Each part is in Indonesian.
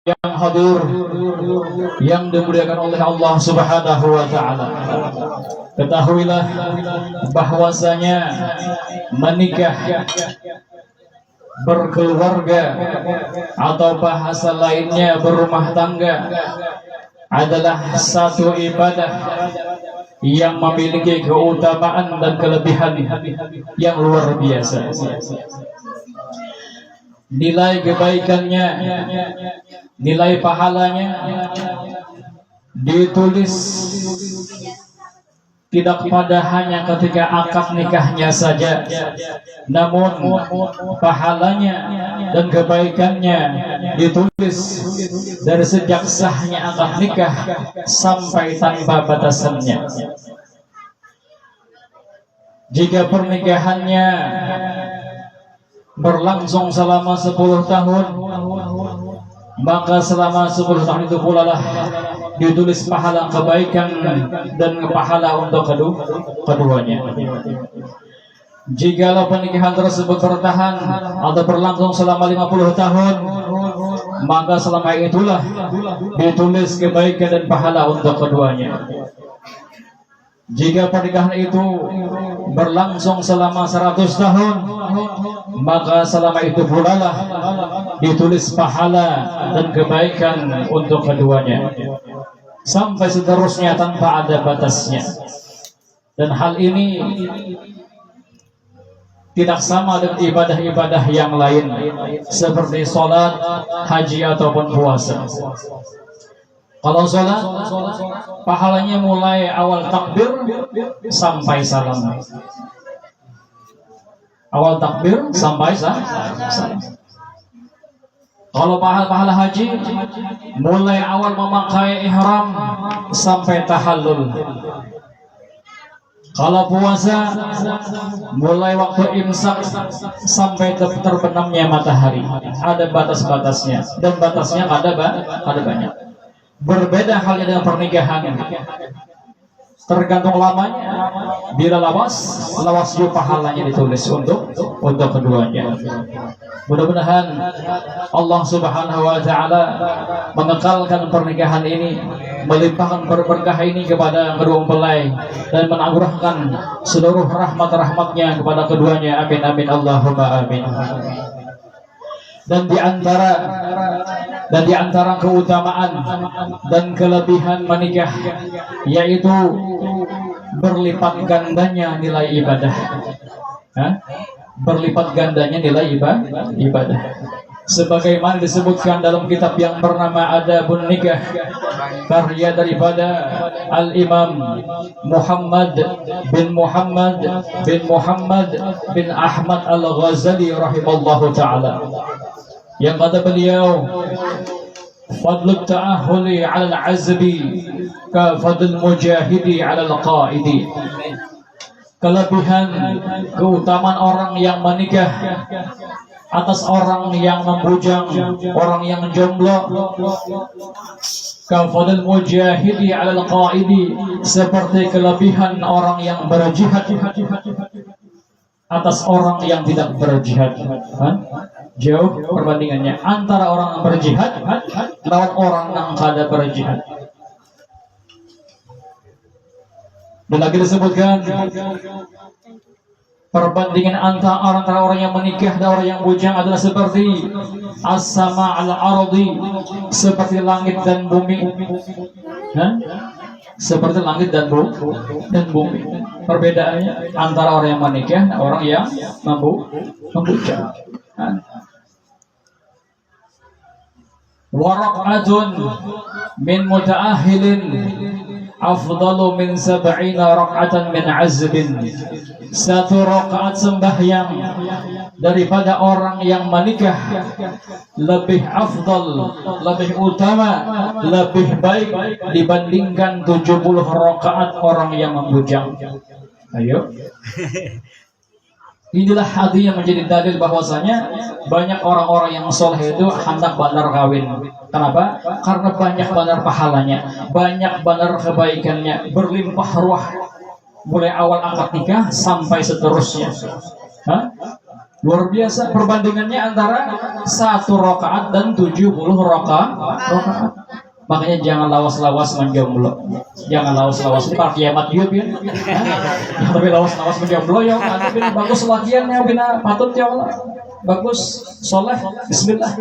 yang hadir yang dimuliakan oleh Allah Subhanahu wa taala. Ketahuilah bahwasanya menikah, berkeluarga atau bahasa lainnya berumah tangga adalah satu ibadah yang memiliki keutamaan dan kelebihan yang luar biasa. Nilai kebaikannya, nilai pahalanya ditulis tidak pada hanya ketika akad nikahnya saja, namun pahalanya dan kebaikannya ditulis dari sejak sahnya akad nikah sampai tanpa batasannya. Jika pernikahannya berlangsung selama 10 tahun, maka selama 10 tahun itu pula lah ditulis pahala kebaikan dan pahala untuk keduanya. Jikalau pernikahan tersebut bertahan atau berlangsung selama 50 tahun, maka selama itulah ditulis kebaikan dan pahala untuk keduanya. Jika pernikahan itu berlangsung selama 100 tahun, maka selama itu pula lah ditulis pahala dan kebaikan untuk keduanya, sampai seterusnya tanpa ada batasnya. Dan hal ini tidak sama dengan ibadah-ibadah yang lain seperti sholat, haji ataupun puasa. Kalau sholat, pahalanya mulai awal takbir sampai salam. Awal takbir sampai salam. Kalau pahala haji, mulai awal memakai ihram sampai tahallul. Kalau puasa, mulai waktu imsak sampai terbenamnya matahari. Ada batas-batasnya, dan batasnya ada banyak. Berbeda halnya dengan pernikahan, tergantung lamanya. Bila lawas juga pahalanya ditulis untuk keduanya. Mudah-mudahan Allah Subhanahu wa taala mengekalkan pernikahan ini, melimpahkan berkah ini kepada kedua mempelai, dan menganugerahkan seluruh rahmat-rahmatnya kepada keduanya. Amin amin Allahumma amin. Dan di antara keutamaan dan kelebihan menikah, yaitu berlipat gandanya nilai ibadah. Berlipat gandanya nilai ibadah. Sebagaimana disebutkan dalam kitab yang bernama Adabun Nikah, karya daripada Al-Imam Muhammad bin Ahmad Al-Ghazali rahimallahu ta'ala, yang kata beliau, fadlul ta'ahuli 'ala al-'azbi ka fadlul mujahidi 'ala al-qa'idi. Kelebihan keutamaan orang yang menikah atas orang yang membujang, orang yang jomblo, ka fadlul mujahidi 'ala al-qa'idi, seperti kelebihan orang yang berjihad atas orang yang tidak berjihad. Jauh perbandingannya antara orang yang berjihad lawan orang yang tidak berjihad. Dan lagi disebutkan perbandingan antara orang yang menikah dan orang yang bujang adalah seperti as-sama al-ardi, seperti langit dan bumi. Seperti langit dan bumi. Perbedaannya antara orang yang menikah dan orang yang membujang. Warak'atun min muta'ahilin afdalu min 70 rak'atan min azbin. Satu rakaat sembahyang daripada orang yang menikah lebih afdal, lebih utama, lebih baik dibandingkan 70 rakaat orang yang membujang. Ayo. Inilah artinya menjadi dalil bahwasanya banyak orang-orang yang soleh itu hendak bandar kawin. Kenapa? Karena banyak bandar pahalanya, banyak bandar kebaikannya, berlimpah ruah, mulai awal akad nikah sampai seterusnya. Luar biasa perbandingannya antara 1 rakaat dan 70 rakaat. Makanya jangan lawas-lawas menjomblo. Jangan lawas-lawas ini para kiamat juga bin. Tapi lawas-lawas menjomblo ya kan bagus lagiannya bina patut ya Allah. Bagus soleh bismillah.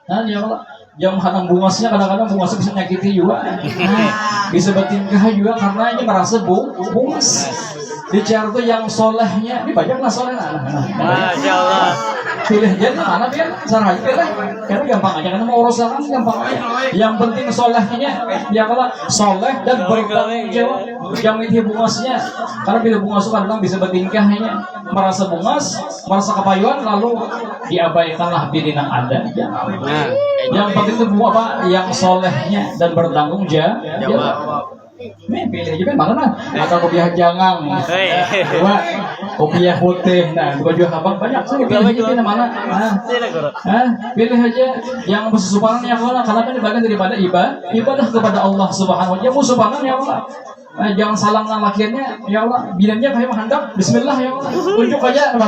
Nah ya Allah. Yang hanam bungasnya kadang-kadang bungasnya bisa nyakiti juga. Bisa bertingkah juga karena ini merasa bungas. Bicara tuh yang solehnya, ini banyaklah soleh Masya Allah. Pilih jadi mana biar cara pilih, karena gampang aja, karena mau urusan gampang aja. Yang penting solehnya, ya kalau soleh dan bertanggung jawab, yang itu bungasnya, karena bila bungas kadang bisa bertingkahnya, merasa bungas, merasa kepayuan, lalu diabaikanlah bini yang ada. Yang penting itu apa? Yang solehnya dan bertanggung jawab. Ini pilih juga mana atau kopiah jangang, dua kopiah putih, nah dua juga abang banyak sih pilih mana, pilih aja yang bersesuaian ya Allah, karena ini bagian daripada ibadah kepada Allah Subhanahu Wa Taala. Musubahan ya Allah, jangan salah lakiannya ya Allah, bilangnya kayak menghandap, Bismillah ya Allah, tunjuk aja ya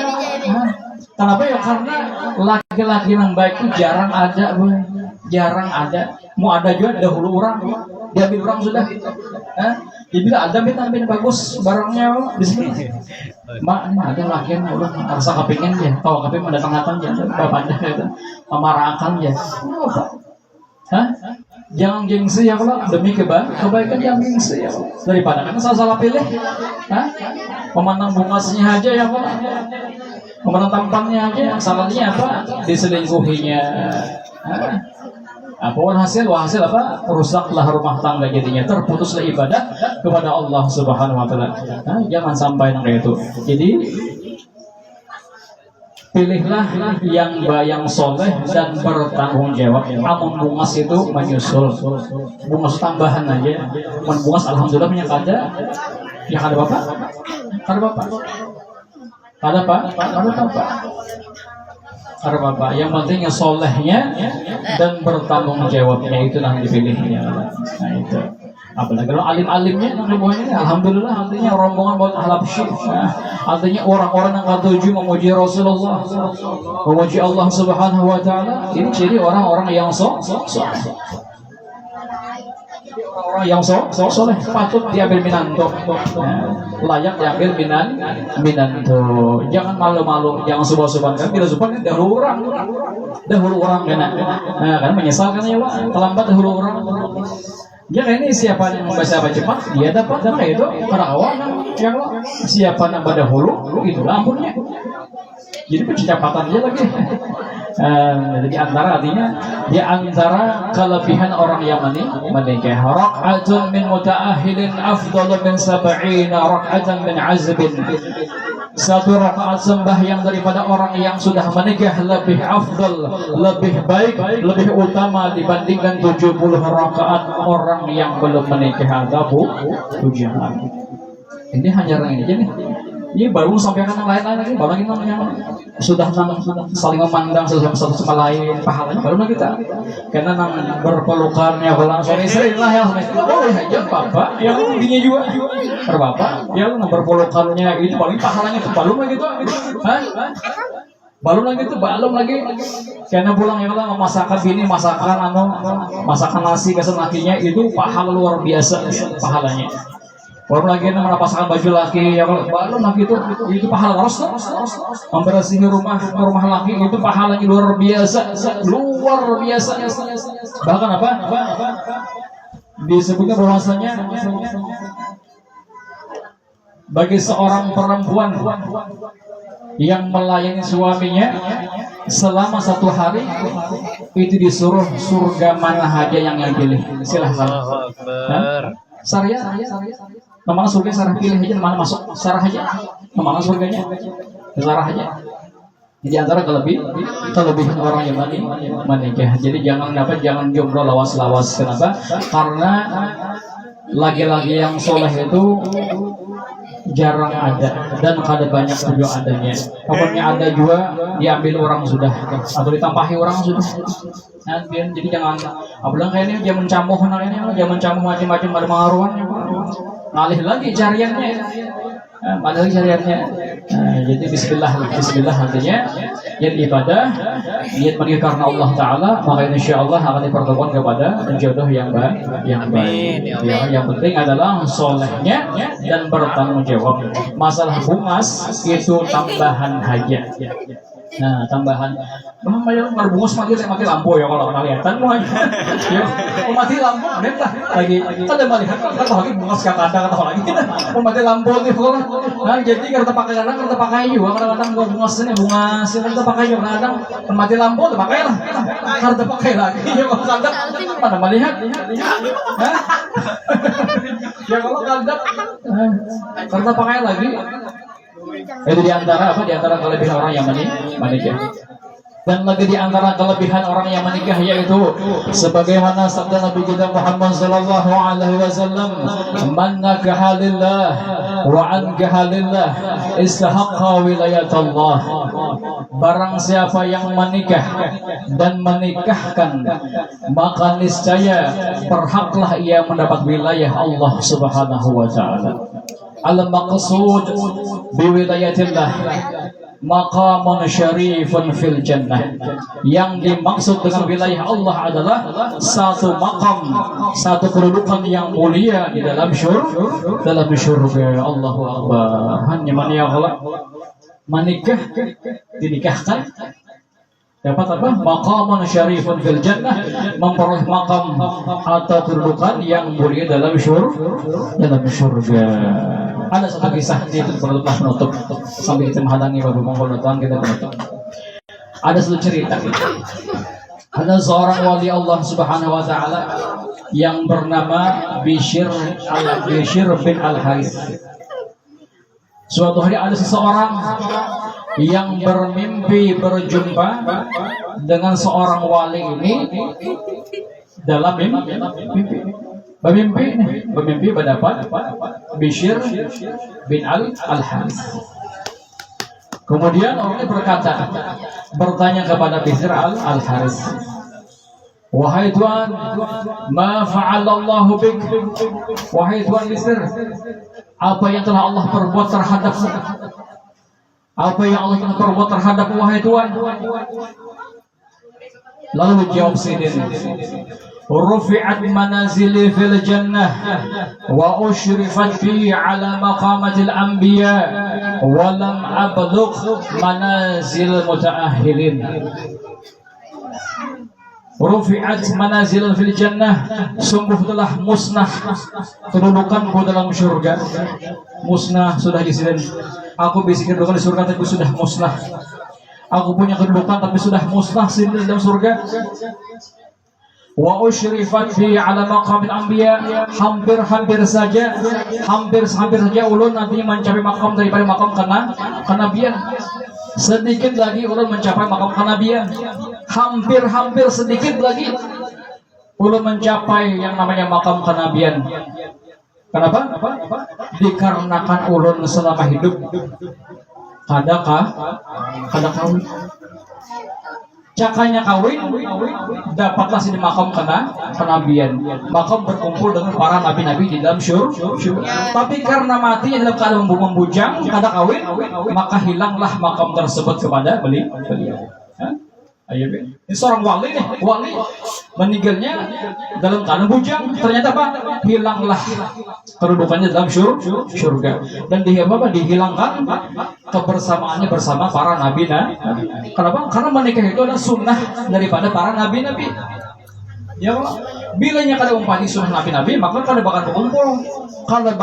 Allah. Kenapa ya? Karena laki-laki yang baik itu jarang ada, jarang ada. Mau ada juga dahulu orang, diambil orang sudah. Dibilang ada bintang bagus barangnya, Bismillah. Mak ada laki yang udah rasa kepingin dia, tahu kepingin mendatangkan dia, bapaknya itu memarakan dia. Jangan gengsi ya Allah, demi kebaikan jangan gengsi ya Allah. Daripada kan salah pilih, memandang bungasnya aja ya Allah. Pemenang tampangnya aja, salahnya apa? Diselingkuhinya. Apa hasil apa? Rusaklah rumah tangga jadinya, terputuslah ibadah kepada Allah Subhanahu Wa Taala. Jangan sampai yang itu. Jadi pilihlah yang soleh dan bertanggung jawab. Amun bungas itu menyusul, bungas tambahan aja. Bungas alhamdulillah punya kada. Ya kada bapak, kada bapak. Ada Pak? Ada Bapak. Yang penting yang solehnya dan bertanggung jawabnya itu yang dipilihnya. Nah itu. Apalagi kalau alim-alimnya, alhamdulillah artinya rombongan buat ahlab syirk. Artinya orang-orang yang ketujuh memuji Rasulullah, memuji Allah Subhanahu Wa Taala. Ini jadi orang-orang yang orang yang soleh patut diambil minanto, layak diambil minanto. Jangan malu-malu, jangan subhan-subhan kan. Bila subhan kan dahulu orang kan menyesalkan ya Pak, terlambat dahulu orang. Jadi ini siapa yang membaca cepat dia dapat, dan itu para awal yang siapa yang dahulu itulah ampunnya. Jadi percepatan aja lagi. Jadi artinya di antara kelebihan orang yang menikah, rak'atun min muta'ahilin afdalu min 70 rak'atan min azbin. 1 rakaat sembahyang daripada orang yang sudah menikah lebih afdal, lebih baik, lebih utama dibandingkan 70 rakaat orang yang belum menikah. Tujuan. Ini hanya orang ini aja nih. Ini baru sampaikan yang lain-lain lagi, baru lagi yang sudah saling memandang satu sama lain, pahalanya baru lagi kita. Karena nang berpelukannya pulang suami istri lah ya, oh ya bapak, yang tingginya juga, berbapak, yang berpelukannya itu paling pahalanya itu belum lagi tuh, belum lagi, karena pulang ya kalau masakan bini, masakan nasi kasih lakinya itu pahala luar biasa pahalanya. Baru lagi nama pasangan baju laki, ya kalau baru lagi itu pahala harus membersihi rumah laki itu pahalanya luar biasa. Bahkan apa? Disebutnya bahwasanya bagi seorang perempuan yang melayani suaminya selama 1 hari itu disuruh surga mana aja yang pilih. Silahkan. Syariah. Namanya surga sarah pilih aja, mana masuk sarah aja, namanya surganya sarah aja. Jadi antara kelebihan orang yang menikah. Jadi jangan jomblo lawas-lawas. Kenapa? Karena laki-laki yang soleh itu jarang ada dan kada banyak juga adanya. Pokoknya ada juga diambil orang sudah atau ditampahi orang sudah. Jadi jangan bilang kayak ini jangan camuh macam-macam ada pengaruhan. Ngalih lagi cariannya, Jadi Bismillah artinya niat ibadah, niat menikah karena Allah Taala, maka insya Allah akan dipertemukan kepada jodoh yang baik. Yang penting adalah solehnya dan bertanggung jawab. Masalah bungas itu tambahan hajat. Nah, tambahan berbungus mati lampu ya kalau kelihatan mau aja. Ya, mati lampu dah lagi. Kan ada melihat kan lagi bungas kata lagi. Mati lampu nih kalau. Nah, jadi kita pakai juga kadang-kadang bungas kita pakai juga kadang mati lampu tuh pakai lah. Kita pakai lagi. Ya kalau kadang pada melihat. Ya kalau kadang kita pakai lagi. Itu diantara kelebihan orang yang menikah. Dan lagi diantara kelebihan orang yang menikah yaitu sebagaimana sabda Nabi kita Muhammad sallallahu alaihi wasallam, "Man nakaha lillah wa ankaha lillah istahaqqa wilayatullah." Barang siapa yang menikah dan menikahkan, maka niscaya berhaklah ia mendapat wilayah Allah Subhanahu wa taala. Al-maqsud biwilayatillah maqamun syarifun fil jannah. Yang dimaksud dengan wilayah Allah adalah satu maqam, satu kedudukan yang mulia di dalam syurga. Allahu Akbar. Hanya man ya Allah dinikahkan dapat apa? Maqamun syarifun fil jannah, memperoleh makam atau kedudukan yang mulia dalam syurga. Ada satu kisah itu penutup sambil kita menghadangi babu mongkol datang kita penutup. Ada satu cerita. Ada seorang wali Allah Subhanahu wa taala yang bernama Bishr bin Al-Harith. Suatu hari ada seseorang yang bermimpi berjumpa dengan seorang wali ini dalam mimpi. Bermimpi mendapat Bishr bin Al-Harith. Kemudian orangnya bertanya kepada Bishr Al-Harith, "Wahai Tuhan, ma fa'alallahu bik?" Wahai Tuhan Bishr, apa yang telah Allah perbuat terhadapmu? Apa yang Allah telah perbuat terhadapmu wahai Tuhan? Lalu dijawab Sidin, "Rufi'at manazili fil jannah wa ushrifat bi ala maqamatil anbiya wa lam ablugh manazil muta'akhilin." Rufi'at manazil fil jannah, sungguh telah musnah kedudukanku dalam surga. Musnah sudah disini. Aku bisa kedudukan di surga tapi sudah musnah. Aku punya kedudukan tapi sudah musnah sini dalam surga. Wa usyrifat fi ala maqamil anbiya, hampir saja ulun nanti mencapai makam daripada makam kenabian. Sedikit lagi ulun mencapai makam kenabian. Hampir sedikit lagi ulun mencapai yang namanya makam kenabian. Kenapa? Dikarenakan ulun selama hidup kada kawin. Cakanya kawin, dapatlah sini makam kenabian. Makam berkumpul dengan para nabi-nabi di dalam syurga. Tapi karena mati dalam keadaan membujang, kada kawin, maka hilanglah makam tersebut kepada beliau. Ayo, ini seorang wali meninggalnya dalam keadaan bujang. Ternyata apa? Hilanglah kedudukannya dalam syurga. Dan dihilangkan kebersamaannya bersama para nabi. Kenapa? Karena menikah itu adalah sunnah daripada para nabi-nabi. Ya Allah, bilanya kada umpani sunnah nabi-nabi, maka kada bakal berkumpul, kada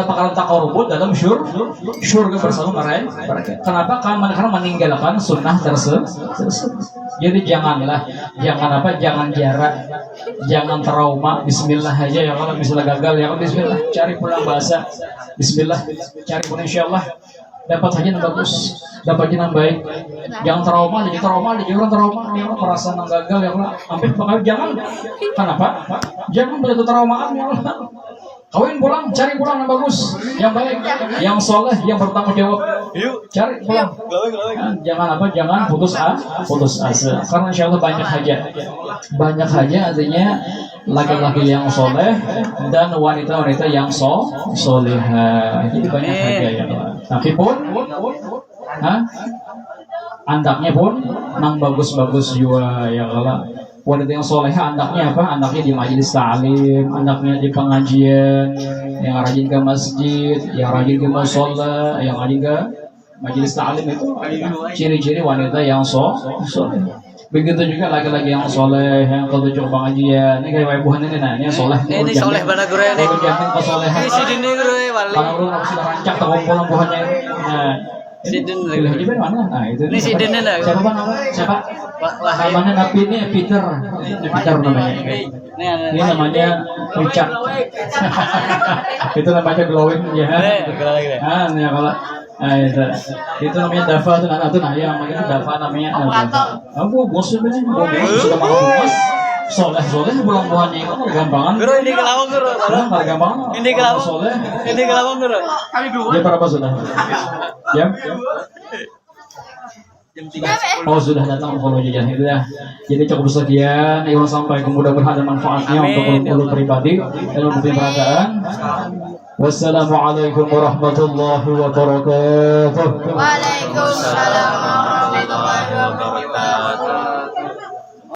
bakal takarubut dalam syurga bersama mereka. Kenapa? Karena meninggalkan sunnah tersebut. Jadi jangan jarak, jangan trauma. Bismillah aja ya, kalau misalnya gagal ya Bismillah, cari pulang bahasa. Bismillah, cari pulang insyaallah dapat haji yang bagus, dapat haji yang baik. Jangan trauma, jadi orang trauma, ya Allah merasa gagal ya Allah. Hampir bakal jangan. Kenapa? Jangan begitu traumaan ya Allah. Kawin pulang, cari pulang yang bagus, yang baik, yang soleh, yang bertanggung jawab. Cari pulang. Jangan jangan putus asa. Karena insya Allah banyak haja artinya laki-laki yang soleh dan wanita-wanita yang soleha. Jadi banyak haja ya. Tapi pun, andaknya pun nang bagus-bagus juga ya kalau. Wanita yang soleha anaknya apa? Anaknya di majelis ta'lim, anaknya di pengajian, yang rajin ke masjid, yang rajin ke musola, yang rajin ke majelis ta'lim itu ciri-ciri wanita yang soleh. Begitu juga laki-laki yang soleh, yang ketujuh pengajian. Ini kayak ibuhan ini nanya soleh. Ini soleh benar guru ini. Jamin kesolehan. Ini sidin ini guru wali. Kalau lu sudah rancak terkumpul buahnya. Nah, sidin Haji Ben mana? Nah, itu. Ini sidin ini. Siapa nama? Siapa? Namanya Nabi ini Peter. Peter namanya. Ini namanya Richard. Itu namanya glowing ya. Ah, ya kalau itu namanya Dava tuh anak tuh ya namanya Dava namanya Dava. Aku bos sebenarnya sudah mau bos. Soleh bulan buahnya itu gampangan. Guru ini kelawang guru. Gampang. Ini kelawang. Soleh. Ini kelawang guru. Dia berapa sudah? Jam? Oh sudah datang kalau jajan itu ya. Jadi cukup sekian yang sampai mudah-mudahan ada manfaatnya untuk ulu pribadi dan untuk perasaan. Wassalamualaikum warahmatullahi wabarakatuh. Waalaikumsalam.